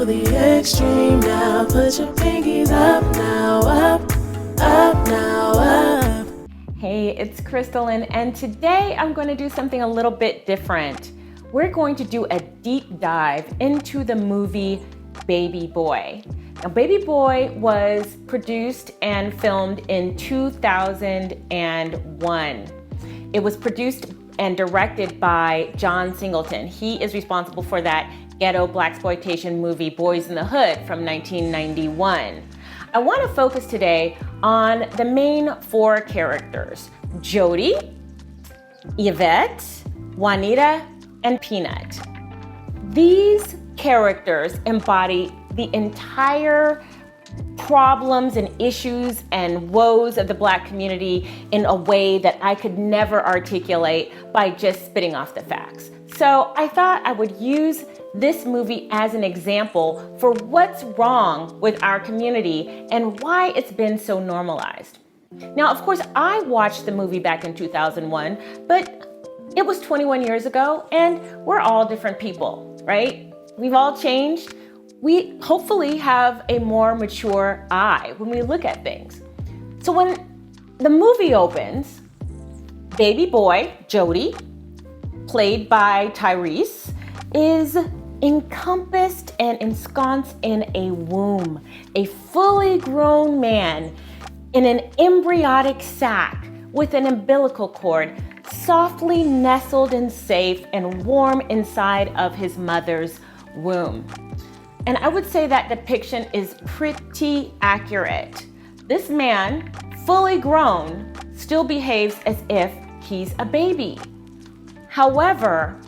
to the extreme now. Put your pinkies up now, up now, up. Hey, it's Crystalline, and today I'm going to do something a little bit different. We're going to do a deep dive into the movie Baby Boy. Now, Baby Boy was produced and filmed in 2001. It was produced and directed by John Singleton. He is responsible for that ghetto blaxploitation movie Boys in the Hood from 1991. I want to focus today on the main four characters: Jody, Yvette, Juanita, and Peanut. These characters embody the entire problems and issues and woes of the Black community in a way that I could never articulate by just spitting off the facts. So I thought I would use this movie as an example for what's wrong with our community and why it's been so normalized. Now, of course, I watched the movie back in 2001, but it was 21 years ago, and we're all different people, right? We've all changed. We hopefully have a more mature eye when we look at things. So when the movie opens, Baby Boy, Jody, played by Tyrese, is encompassed and ensconced in a womb, a fully grown man in an embryonic sac with an umbilical cord, softly nestled and safe and warm inside of his mother's womb. And I would say that depiction is pretty accurate. This man, fully grown, still behaves as if he's a baby. However,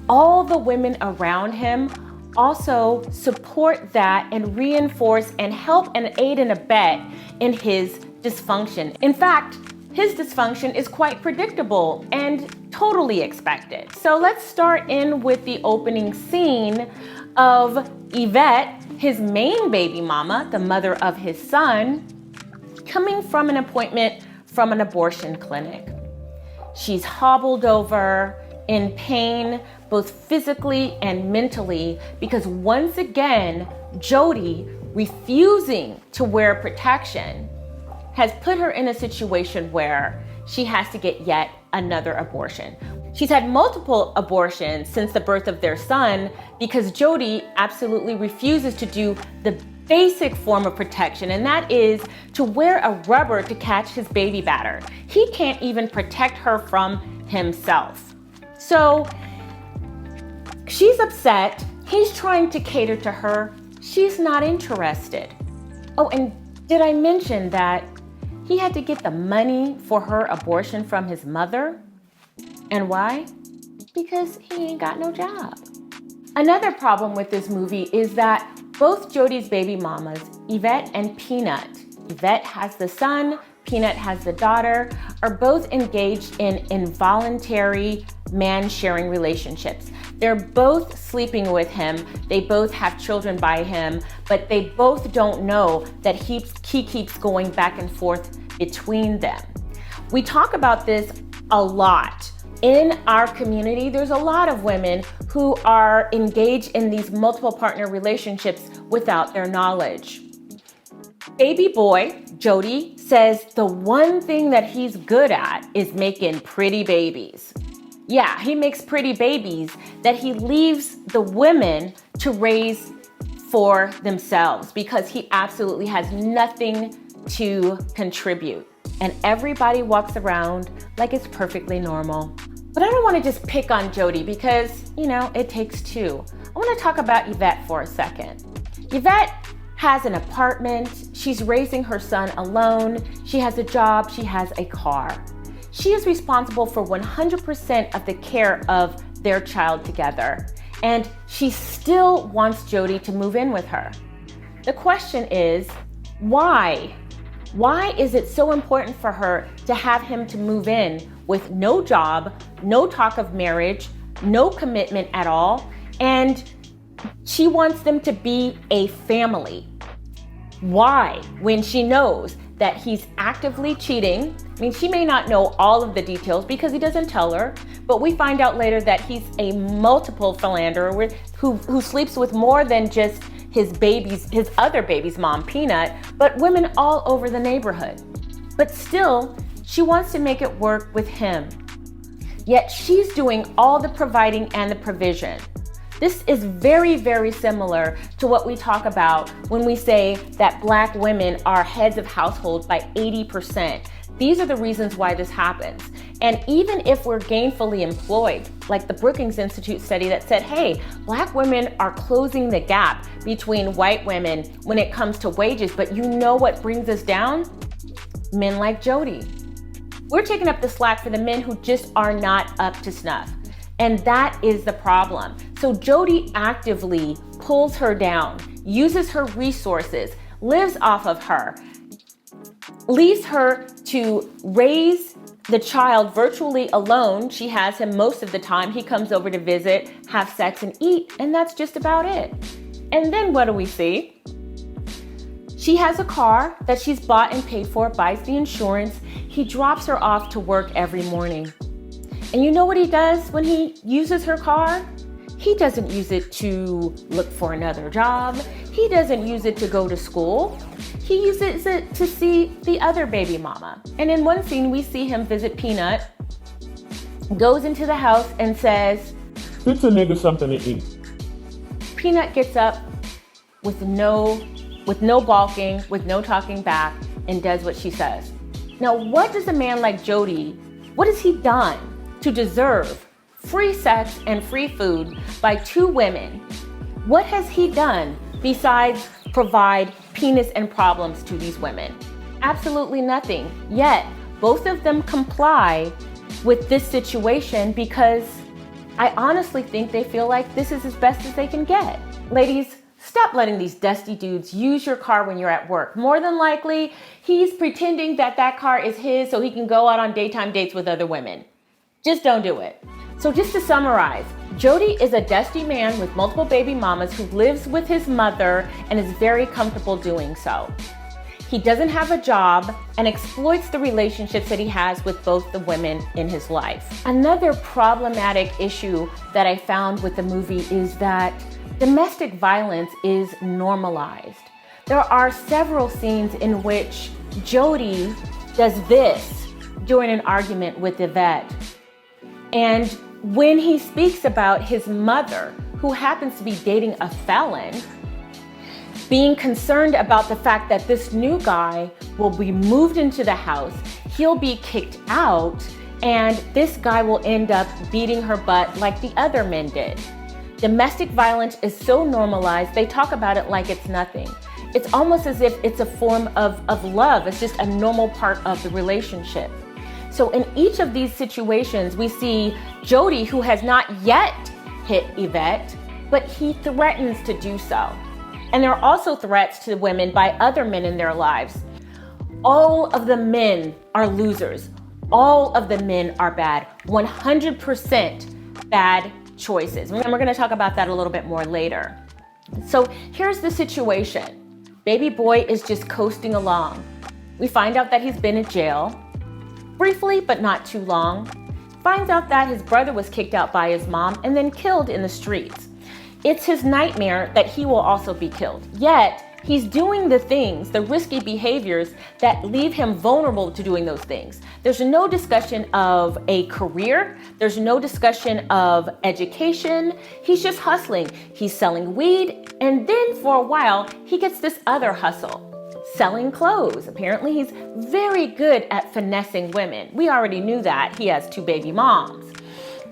all the women around him also support that and reinforce and help and aid and abet in his dysfunction. In fact, his dysfunction is quite predictable and totally expected. So let's start in with the opening scene of Yvette, his main baby mama, the mother of his son, coming from an appointment from an abortion clinic. She's hobbled over, in pain, both physically and mentally, because once again, Jody, refusing to wear protection, has put her in a situation where she has to get yet another abortion. She's had multiple abortions since the birth of their son because Jody absolutely refuses to do the basic form of protection, and that is to wear a rubber to catch his baby batter. He can't even protect her from himself. So she's upset. He's trying to cater to her. She's not interested. Oh, and did I mention that he had to get the money for her abortion from his mother? And why? Because he ain't got no job. Another problem with this movie is that both Jody's baby mamas, Yvette and Peanut, Yvette has the son, Peanut has the daughter, are both engaged in involuntary man-sharing relationships. They're both sleeping with him, they both have children by him, but they both don't know that he keeps going back and forth between them. We talk about this a lot. In our community, there's a lot of women who are engaged in these multiple partner relationships without their knowledge. Baby boy, Jody, says the one thing that he's good at is making pretty babies. Yeah, he makes pretty babies that he leaves the women to raise for themselves because he absolutely has nothing to contribute. And everybody walks around like it's perfectly normal. But I don't want to just pick on Jody because, it takes two. I want to talk about Yvette for a second. Yvette has an apartment. She's raising her son alone. She has a job. She has a car. She is responsible for 100% of the care of their child together. And she still wants Jody to move in with her. The question is, why? Why is it so important for her to have him to move in with no job, no talk of marriage, no commitment at all, and she wants them to be a family? Why? When she knows that he's actively cheating. She may not know all of the details because he doesn't tell her, but we find out later that he's a multiple philanderer who sleeps with more than just his other baby's mom, Peanut, but women all over the neighborhood. But still, she wants to make it work with him. Yet she's doing all the providing and the provision. This is very, very similar to what we talk about when we say that Black women are heads of households by 80%. These are the reasons why this happens. And even if we're gainfully employed, like the Brookings Institute study that said, hey, Black women are closing the gap between white women when it comes to wages, but you know what brings us down? Men like Jody. We're taking up the slack for the men who just are not up to snuff. And that is the problem. So Jody actively pulls her down, uses her resources, lives off of her, leaves her to raise the child virtually alone. She has him most of the time. He comes over to visit, have sex, and eat, and that's just about it. And then what do we see? She has a car that she's bought and paid for, buys the insurance. He drops her off to work every morning. And you know what he does when he uses her car? He doesn't use it to look for another job. He doesn't use it to go to school. He uses it to see the other baby mama. And in one scene, we see him visit Peanut, goes into the house and says, "Get the nigga something to eat." Peanut gets up with no balking, with no talking back, and does what she says. Now, what does a man like Jody, what has he done to deserve free sex and free food by two women? What has he done besides provide penis and problems to these women? Absolutely nothing. Yet, both of them comply with this situation because I honestly think they feel like this is as best as they can get. Ladies, stop letting these dusty dudes use your car when you're at work. More than likely, he's pretending that that car is his so he can go out on daytime dates with other women. Just don't do it. So just to summarize, Jody is a dusty man with multiple baby mamas who lives with his mother and is very comfortable doing so. He doesn't have a job and exploits the relationships that he has with both the women in his life. Another problematic issue that I found with the movie is that domestic violence is normalized. There are several scenes in which Jody does this during an argument with Yvette. And when he speaks about his mother, who happens to be dating a felon, being concerned about the fact that this new guy will be moved into the house, he'll be kicked out, and this guy will end up beating her butt like the other men did. Domestic violence is so normalized, they talk about it like it's nothing. It's almost as if it's a form of love. It's just a normal part of the relationship. So in each of these situations, we see Jody, who has not yet hit Yvette, but he threatens to do so. And there are also threats to women by other men in their lives. All of the men are losers. All of the men are bad. 100% bad choices. And we're going to talk about that a little bit more later. So here's the situation. Baby boy is just coasting along. We find out that he's been in jail. Briefly, but not too long, finds out that his brother was kicked out by his mom and then killed in the streets. It's his nightmare that he will also be killed. Yet, he's doing the things, the risky behaviors that leave him vulnerable to doing those things. There's no discussion of a career. There's no discussion of education. He's just hustling. He's selling weed. And then for a while, he gets this other hustle. Selling clothes. Apparently, he's very good at finessing women. We already knew that. He has two baby moms.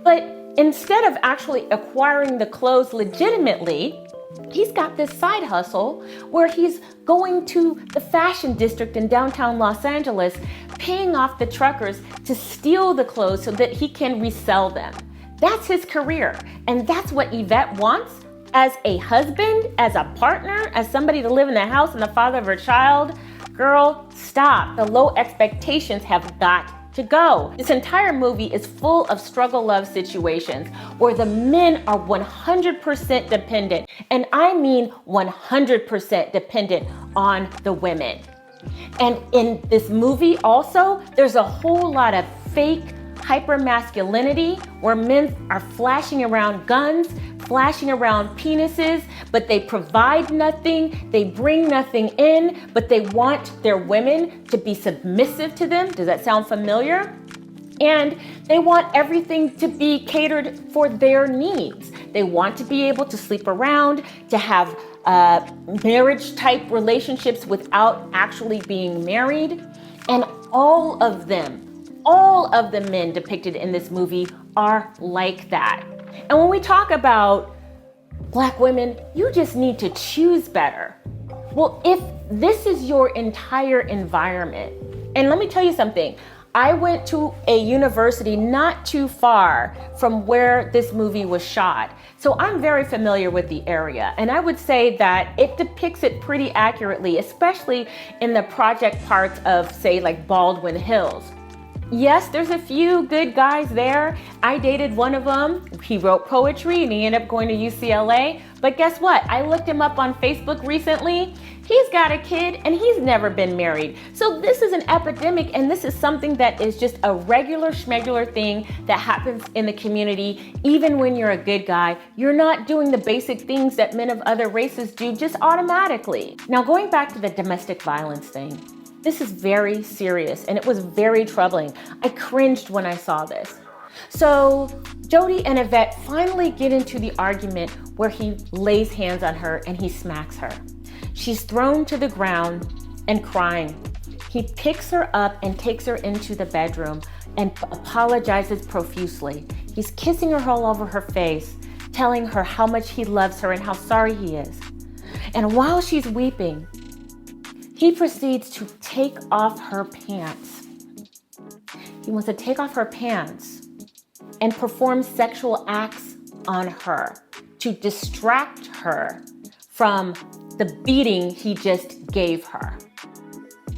But instead of actually acquiring the clothes legitimately, he's got this side hustle where he's going to the fashion district in downtown Los Angeles, paying off the truckers to steal the clothes so that he can resell them. That's his career. And that's what Yvette wants. As a husband, as a partner, as somebody to live in the house and the father of her child, girl, stop. The low expectations have got to go. This entire movie is full of struggle love situations where the men are 100% dependent, and I mean 100% dependent on the women. And in this movie also, there's a whole lot of fake hypermasculinity where men are flashing around guns, splashing around penises, but they provide nothing, they bring nothing in, but they want their women to be submissive to them. Does that sound familiar? And they want everything to be catered for their needs. They want to be able to sleep around, to have marriage type relationships without actually being married. And all of the men depicted in this movie are like that. And when we talk about Black women, you just need to choose better. Well, if this is your entire environment, and let me tell you something, I went to a university not too far from where this movie was shot. So I'm very familiar with the area. And I would say that it depicts it pretty accurately, especially in the project parts of, say, like Baldwin Hills. Yes, there's a few good guys there. I dated one of them. He wrote poetry and he ended up going to UCLA. But guess what? I looked him up on Facebook recently. He's got a kid and he's never been married. So this is an epidemic, and this is something that is just a regular schmegular thing that happens in the community. Even when you're a good guy, you're not doing the basic things that men of other races do just automatically. Now, going back to the domestic violence thing, this is very serious and it was very troubling. I cringed when I saw this. So Jody and Yvette finally get into the argument where he lays hands on her and he smacks her. She's thrown to the ground and crying. He picks her up and takes her into the bedroom and apologizes profusely. He's kissing her all over her face, telling her how much he loves her and how sorry he is. And while she's weeping, he proceeds to take off her pants. He wants to take off her pants and perform sexual acts on her to distract her from the beating he just gave her.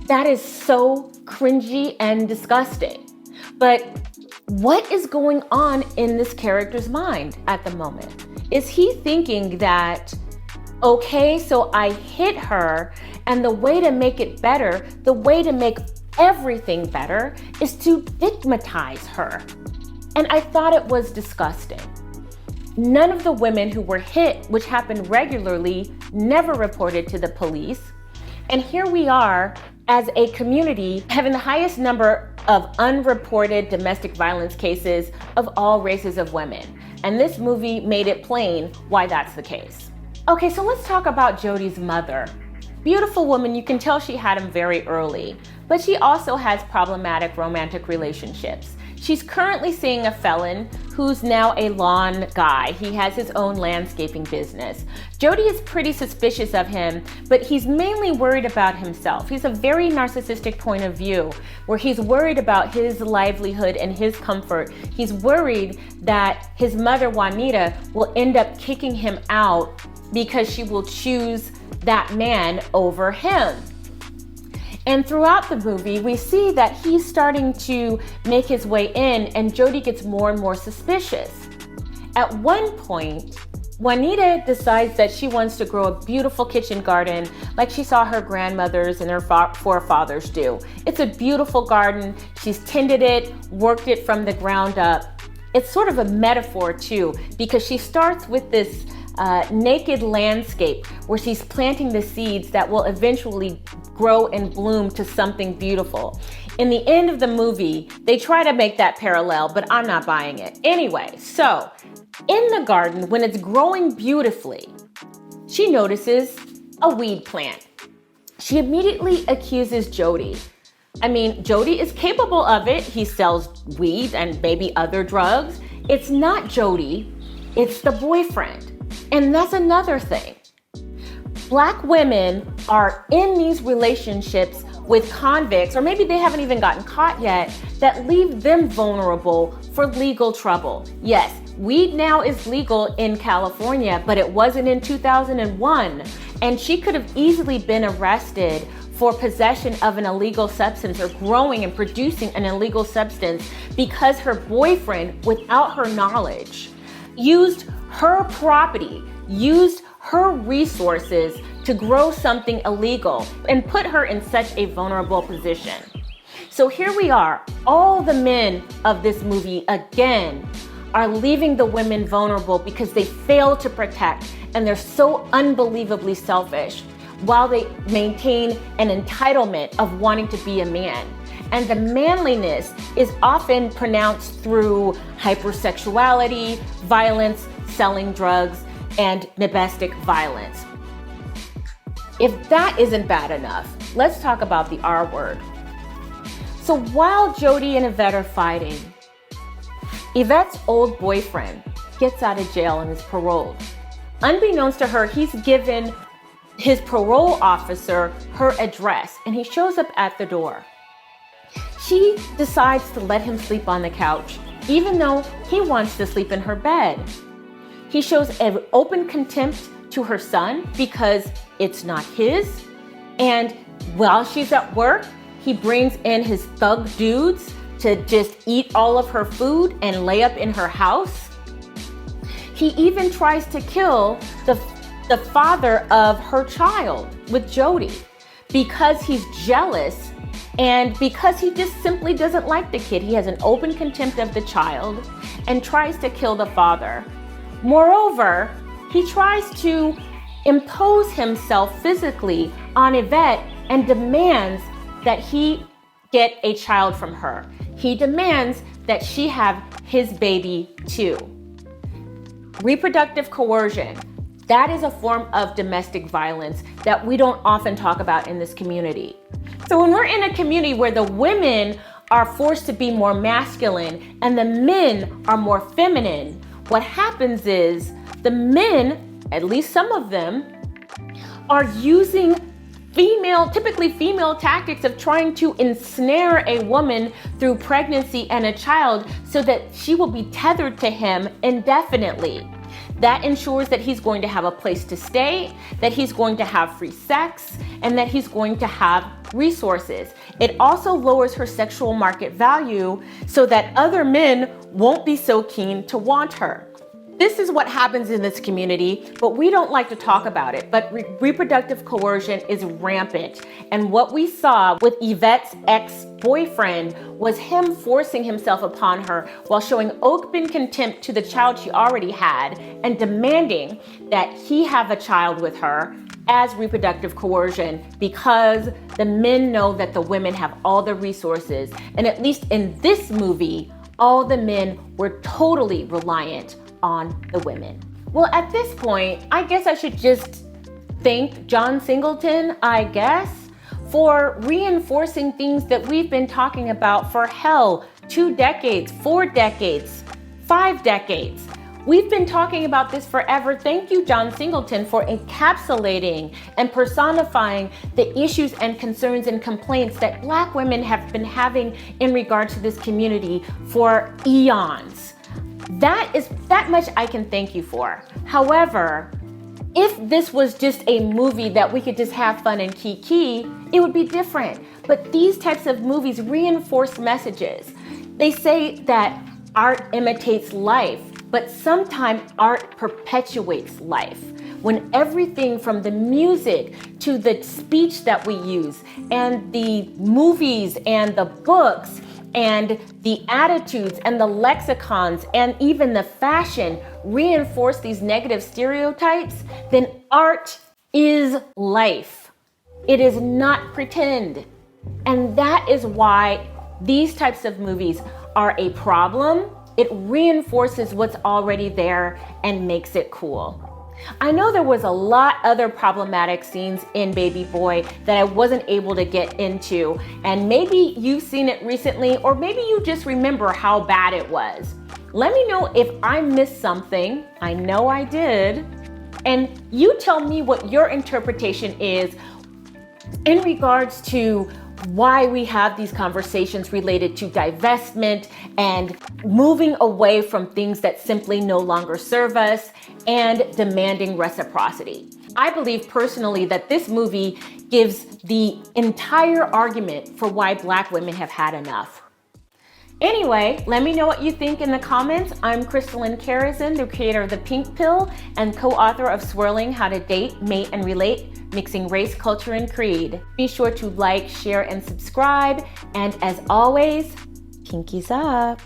That is so cringy and disgusting. But what is going on in this character's mind at the moment? Is he thinking that, okay, so I hit her, and the way to make it better, the way to make everything better, is to stigmatize her? And I thought it was disgusting. None of the women who were hit, which happened regularly, never reported to the police. And here we are as a community having the highest number of unreported domestic violence cases of all races of women. And this movie made it plain why that's the case. Okay, so let's talk about Jody's mother. Beautiful woman, you can tell she had him very early, but she also has problematic romantic relationships. She's currently seeing a felon who's now a lawn guy. He has his own landscaping business. Jody is pretty suspicious of him, but he's mainly worried about himself. He's a very narcissistic point of view where he's worried about his livelihood and his comfort. He's worried that his mother, Juanita, will end up kicking him out because she will choose that man over him. And throughout the movie, we see that he's starting to make his way in, and Jody gets more and more suspicious. At one point, Juanita decides that she wants to grow a beautiful kitchen garden like she saw her grandmothers and her forefathers do. It's a beautiful garden. She's tended it, worked it from the ground up. It's sort of a metaphor too, because she starts with this naked landscape where she's planting the seeds that will eventually grow and bloom to something beautiful. In the end of the movie, they try to make that parallel, but I'm not buying it. Anyway, so in the garden, when it's growing beautifully, she notices a weed plant. She immediately accuses Jody. I mean, Jody is capable of it. He sells weed and maybe other drugs. It's not Jody, it's the boyfriend. And that's another thing. Black women are in these relationships with convicts, or maybe they haven't even gotten caught yet, that leave them vulnerable for legal trouble. Yes, weed now is legal in California, but it wasn't in 2001. And she could have easily been arrested for possession of an illegal substance or growing and producing an illegal substance because her boyfriend, without her knowledge, used her property, used her resources to grow something illegal and put her in such a vulnerable position. So here we are, all the men of this movie again are leaving the women vulnerable because they fail to protect, and they're so unbelievably selfish while they maintain an entitlement of wanting to be a man. And the manliness is often pronounced through hypersexuality, violence, selling drugs, and domestic violence. If that isn't bad enough, let's talk about the R word. So while Jody and Yvette are fighting, Yvette's old boyfriend gets out of jail and is paroled. Unbeknownst to her, he's given his parole officer her address, and he shows up at the door. She decides to let him sleep on the couch, even though he wants to sleep in her bed. He shows an open contempt to her son because it's not his. And while she's at work, he brings in his thug dudes to just eat all of her food and lay up in her house. He even tries to kill the father of her child with Jody because he's jealous and because he just simply doesn't like the kid. He has an open contempt of the child and tries to kill the father. Moreover, he tries to impose himself physically on Yvette and demands that he get a child from her. He demands that she have his baby too. Reproductive coercion. That is a form of domestic violence that we don't often talk about in this community. So when we're in a community where the women are forced to be more masculine and the men are more feminine, what happens is the men, at least some of them, are using typically female tactics of trying to ensnare a woman through pregnancy and a child so that she will be tethered to him indefinitely. That ensures that he's going to have a place to stay, that he's going to have free sex, and that he's going to have resources. It also lowers her sexual market value so that other men won't be so keen to want her. This is what happens in this community, but we don't like to talk about it. But reproductive coercion is rampant. And what we saw with Yvette's ex-boyfriend was him forcing himself upon her while showing open contempt to the child she already had and demanding that he have a child with her as reproductive coercion because the men know that the women have all the resources. And at least in this movie, all the men were totally reliant on the women. Well, at this point, I guess I should just thank John Singleton, for reinforcing things that we've been talking about for 2 decades, 4 decades, 5 decades. We've been talking about this forever. Thank you, John Singleton, for encapsulating and personifying the issues and concerns and complaints that Black women have been having in regard to this community for eons. That much I can thank you for. However, if this was just a movie that we could just have fun and kiki, it would be different. But these types of movies reinforce messages. They say that art imitates life, but sometimes art perpetuates life. When everything from the music to the speech that we use and the movies and the books and the attitudes and the lexicons and even the fashion reinforce these negative stereotypes, then art is life. It is not pretend. And that is why these types of movies are a problem. It reinforces what's already there and makes it cool. I know there was a lot other problematic scenes in Baby Boy that I wasn't able to get into, and maybe you've seen it recently, or maybe you just remember how bad it was. Let me know if I missed something. I know I did. And you tell me what your interpretation is in regards to why we have these conversations related to divestment and moving away from things that simply no longer serve us and demanding reciprocity. I believe personally that this movie gives the entire argument for why Black women have had enough. Anyway, let me know what you think in the comments. I'm Crystalline Karazin, the creator of The Pink Pill and co-author of Swirling: How to Date, Mate, and Relate, Mixing Race, Culture, and Creed. Be sure to like, share, and subscribe. And as always, pinkies up.